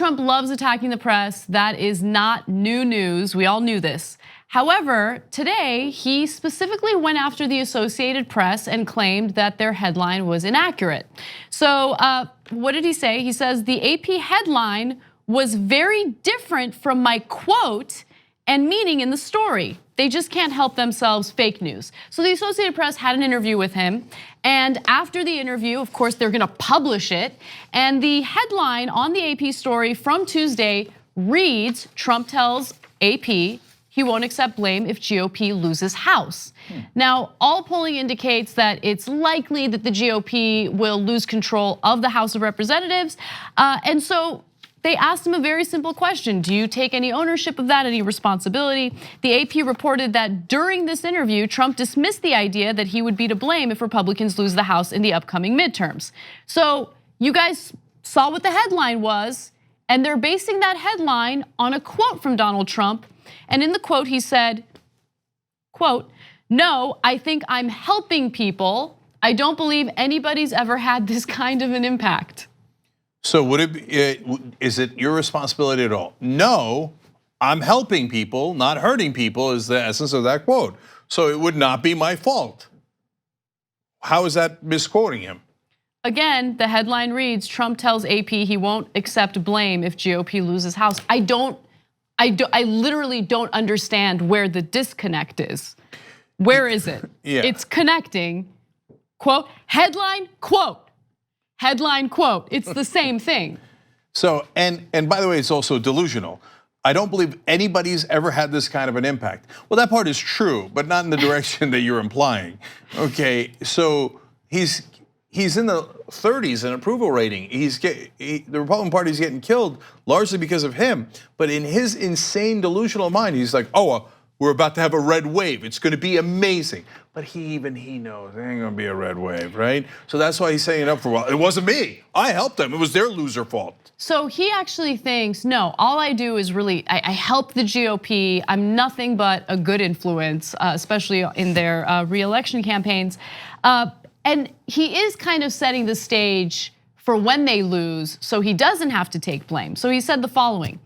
Trump loves attacking the press. That is not new news. We all knew this. However, today he specifically went after the Associated Press and claimed that their headline was inaccurate. So what did he say? He says the AP headline was very different from my quote and meaning in the story. They just can't help themselves, fake news. So the Associated Press had an interview with him, and after the interview, of course, they're gonna publish it, and the headline on the AP story from Tuesday reads, Trump tells AP he won't accept blame if GOP loses House. Now, all polling indicates that it's likely that the GOP will lose control of the House of Representatives, and so they asked him a very simple question. Do you take any ownership of that, any responsibility? The AP reported that during this interview, Trump dismissed the idea that he would be to blame if Republicans lose the House in the upcoming midterms. So you guys saw what the headline was, and they're basing that headline on a quote from Donald Trump. And in the quote, he said, quote, "No, I think I'm helping people. I don't believe anybody's ever had this kind of an impact." So is it your responsibility at all? No, I'm helping people, not hurting people is the essence of that quote. So it would not be my fault. How is that misquoting him? Again, the headline reads, Trump tells AP he won't accept blame if GOP loses House. I literally don't understand where the disconnect is. Where is it? Yeah. It's connecting, quote, headline, quote. Headline, quote, it's the same thing. So, and by the way, it's also delusional. I don't believe anybody's ever had this kind of an impact. Well, that part is true, but not in the direction that you're implying. Okay, so he's in the 30s in approval rating. The Republican Party is getting killed largely because of him. But in his insane delusional mind, he's like, oh, we're about to have a red wave. It's gonna be amazing. But even he knows there ain't gonna be a red wave, right? So that's why he's saying it up for a while. It wasn't me. I helped them. It was their loser fault. So he actually thinks, no, all I do is really, I help the GOP. I'm nothing but a good influence, especially in their re-election campaigns. And he is kind of setting the stage for when they lose so he doesn't have to take blame. So he said the following,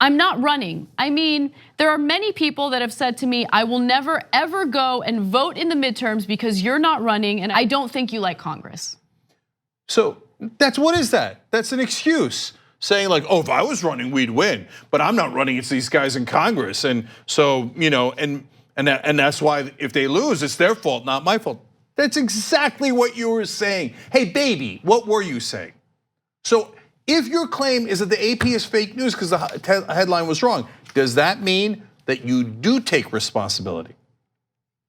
I'm not running. I mean, there are many people that have said to me, I will never ever go and vote in the midterms because you're not running and I don't think you like Congress. So what is that? That's an excuse. Saying like, oh, if I was running, we'd win. But I'm not running, it's these guys in Congress. And so, and that's why if they lose, it's their fault, not my fault. That's exactly what you were saying. Hey, baby, what were you saying? So if your claim is that the AP is fake news because the headline was wrong, does that mean that you do take responsibility?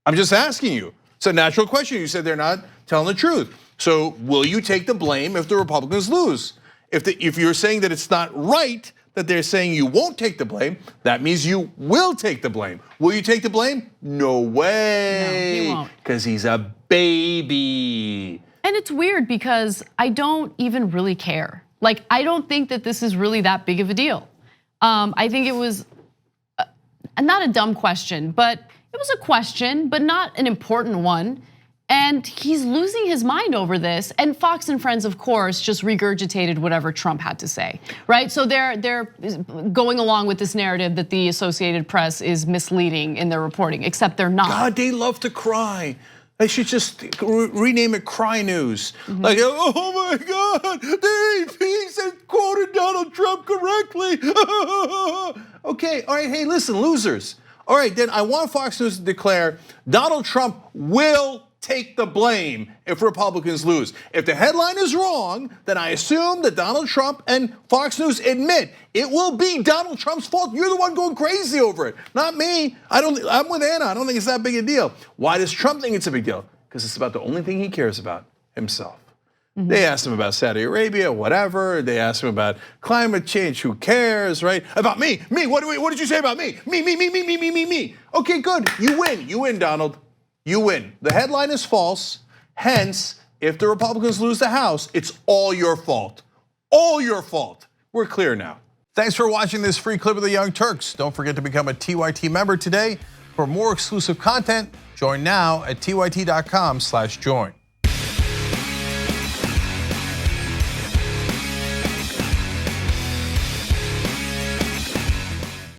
I'm just asking you. It's a natural question. You said they're not telling the truth. So will you take the blame if the Republicans lose? If you're saying that it's not right that they're saying you won't take the blame, that means you will take the blame. Will you take the blame? No way. No, he won't. Because he's a baby. And it's weird because I don't even really care. Like, I don't think that this is really that big of a deal. I think it was not a dumb question, but it was a question, but not an important one. And he's losing his mind over this. And Fox and Friends, of course, just regurgitated whatever Trump had to say, right? So they're going along with this narrative that the Associated Press is misleading in their reporting, except they're not. God, they love to cry. They should just rename it Cry News. Like, oh my God, the AP said quoted Donald Trump correctly. Okay, all right, hey, listen, losers. All right, then I want Fox News to declare Donald Trump will take the blame if Republicans lose. If the headline is wrong, then I assume that Donald Trump and Fox News admit it will be Donald Trump's fault. You're the one going crazy over it, not me. I'm with Anna. I don't think it's that big a deal. Why does Trump think it's a big deal? Because it's about the only thing he cares about, himself. They asked him about Saudi Arabia, whatever. They asked him about climate change, who cares, right? About me, what did you say about me? Me. Okay, good, you win, Donald. You win. The headline is false. Hence, if the Republicans lose the House, it's all your fault. All your fault. We're clear now. Thanks for watching this free clip of the Young Turks. Don't forget to become a TYT member today. For more exclusive content, join now at tyt.com/join.